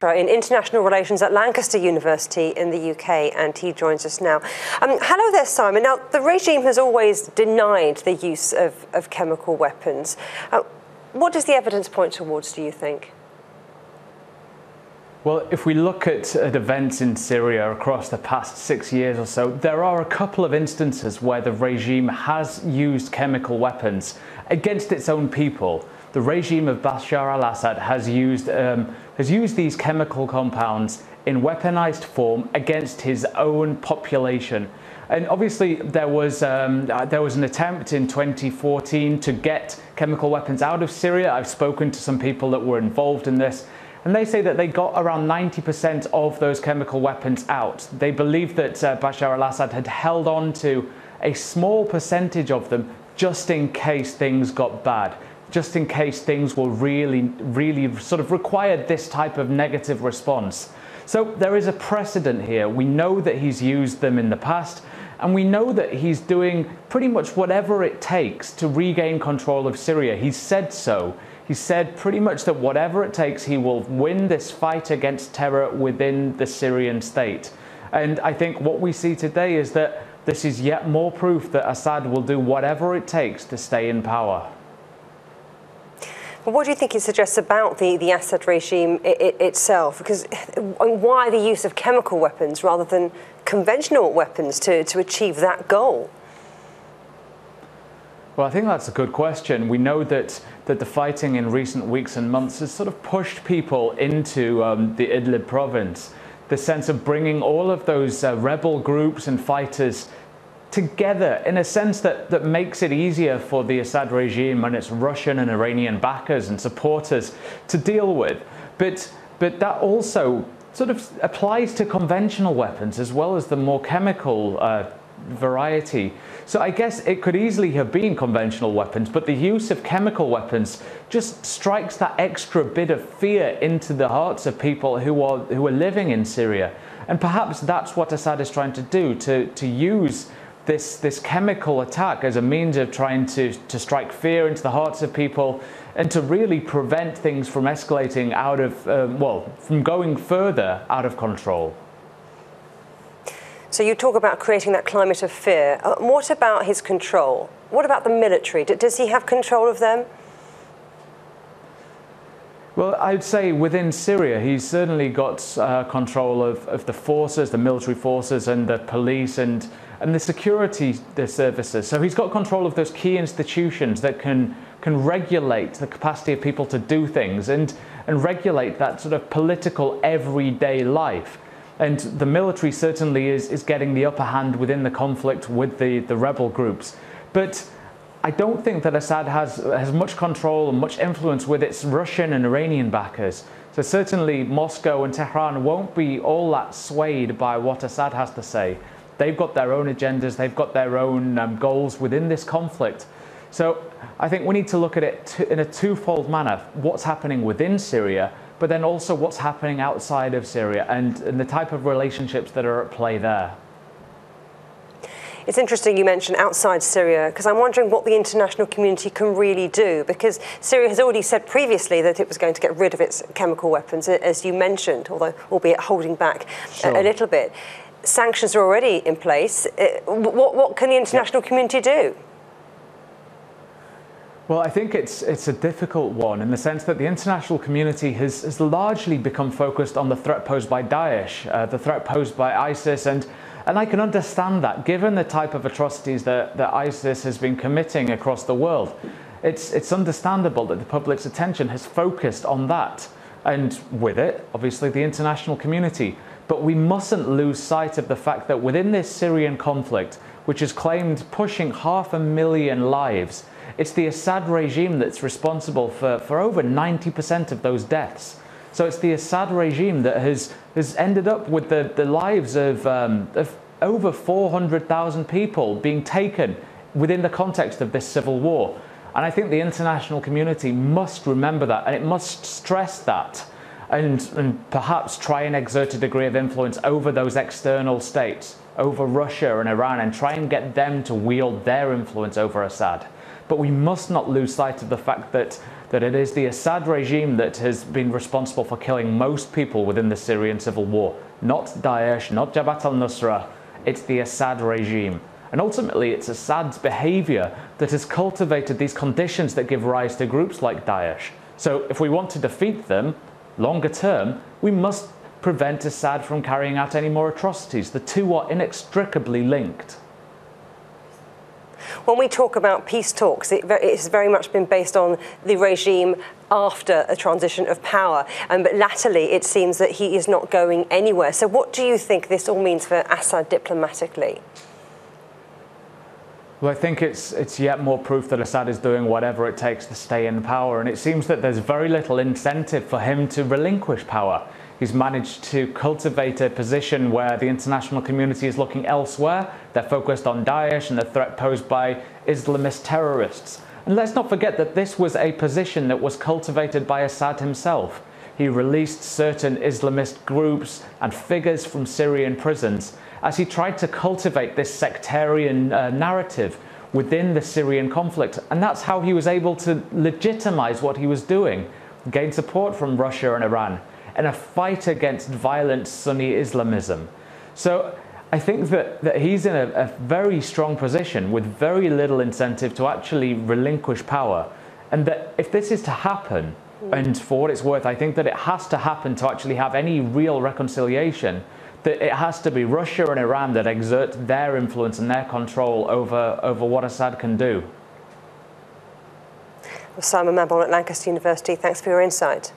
in international relations at Lancaster University in the UK, and he joins us now. Hello there, Simon. Now, the regime has always denied the use of chemical weapons. What does the evidence point towards, do you think? Well, if we look at events in Syria across the past 6 years or so, there are a couple of instances where the regime has used chemical weapons against its own people. The regime of Bashar al-Assad has used these chemical compounds in weaponized form against his own population. And obviously there was an attempt in 2014 to get chemical weapons out of Syria. I've spoken to some people that were involved in this, and they say that they got around 90% of those chemical weapons out. They believe that Bashar al-Assad had held on to a small percentage of them just in case things got bad, just in case things were really sort of required this type of negative response. So there is a precedent here. We know that he's used them in the past, and we know that he's doing pretty much whatever it takes to regain control of Syria. He's said so. He said pretty much that whatever it takes, he will win this fight against terror within the Syrian state. And I think what we see today is that this is yet more proof that Assad will do whatever it takes to stay in power. But what do you think it suggests about the Assad regime itself? Because why the use of chemical weapons rather than conventional weapons to achieve that goal? Well, I think that's a good question. We know that the fighting in recent weeks and months has sort of pushed people into the Idlib province. The sense of bringing all of those rebel groups and fighters together in a sense that makes it easier for the Assad regime and its Russian and Iranian backers and supporters to deal with. But that also sort of applies to conventional weapons as well as the more chemical variety. So I guess it could easily have been conventional weapons, but the use of chemical weapons just strikes that extra bit of fear into the hearts of people who are living in Syria. And perhaps that's what Assad is trying to do, to use this chemical attack as a means of trying to strike fear into the hearts of people and to really prevent things from escalating out of, from going further out of control. So you talk about creating that climate of fear. What about his control? What about the military? Does he have control of them? Well, I'd say within Syria, he's certainly got control of the forces, the military forces and the police and the security services. So he's got control of those key institutions that can regulate the capacity of people to do things and regulate that sort of political everyday life. And the military certainly is getting the upper hand within the conflict with the rebel groups. But I don't think that Assad has much control and much influence with its Russian and Iranian backers. So certainly Moscow and Tehran won't be all that swayed by what Assad has to say. They've got their own agendas, they've got their own goals within this conflict. So I think we need to look at it in a twofold manner. What's happening within Syria, but then also what's happening outside of Syria and the type of relationships that are at play there. It's interesting you mentioned outside Syria, because I'm wondering what the international community can really do, because Syria has already said previously that it was going to get rid of its chemical weapons, as you mentioned, although albeit holding back a little bit. Sanctions are already in place. What can the international community do? Well, I think it's a difficult one in the sense that the international community has largely become focused on the threat posed by Daesh, the threat posed by ISIS, and I can understand that given the type of atrocities that ISIS has been committing across the world. It's understandable that the public's attention has focused on that, and with it, obviously, the international community. But we mustn't lose sight of the fact that within this Syrian conflict, which has claimed pushing 500,000 lives, it's the Assad regime that's responsible for over 90% of those deaths. So it's the Assad regime that has ended up with the lives of over 400,000 people being taken within the context of this civil war. And I think the international community must remember that, and it must stress that, and perhaps try and exert a degree of influence over those external states, over Russia and Iran, and try and get them to wield their influence over Assad. But we must not lose sight of the fact that that it is the Assad regime that has been responsible for killing most people within the Syrian civil war. Not Daesh, not Jabhat al-Nusra, it's the Assad regime. And ultimately, it's Assad's behavior that has cultivated these conditions that give rise to groups like Daesh. So if we want to defeat them, longer term, we must prevent Assad from carrying out any more atrocities. The two are inextricably linked. When we talk about peace talks, it has very much been based on the regime after a transition of power. But latterly, it seems that he is not going anywhere. So what do you think this all means for Assad diplomatically? Well, I think it's yet more proof that Assad is doing whatever it takes to stay in power. And it seems that there's very little incentive for him to relinquish power. He's managed to cultivate a position where the international community is looking elsewhere. They're focused on Daesh and the threat posed by Islamist terrorists. And let's not forget that this was a position that was cultivated by Assad himself. He released certain Islamist groups and figures from Syrian prisons as he tried to cultivate this sectarian narrative within the Syrian conflict. And that's how he was able to legitimize what he was doing, gain support from Russia and Iran in a fight against violent Sunni Islamism. So I think that he's in a very strong position with very little incentive to actually relinquish power. And that if this is to happen, and for what it's worth, I think that it has to happen to actually have any real reconciliation, that it has to be Russia and Iran that exert their influence and their control over what Assad can do. Well, Simon Mabon at Lancaster University, thanks for your insight.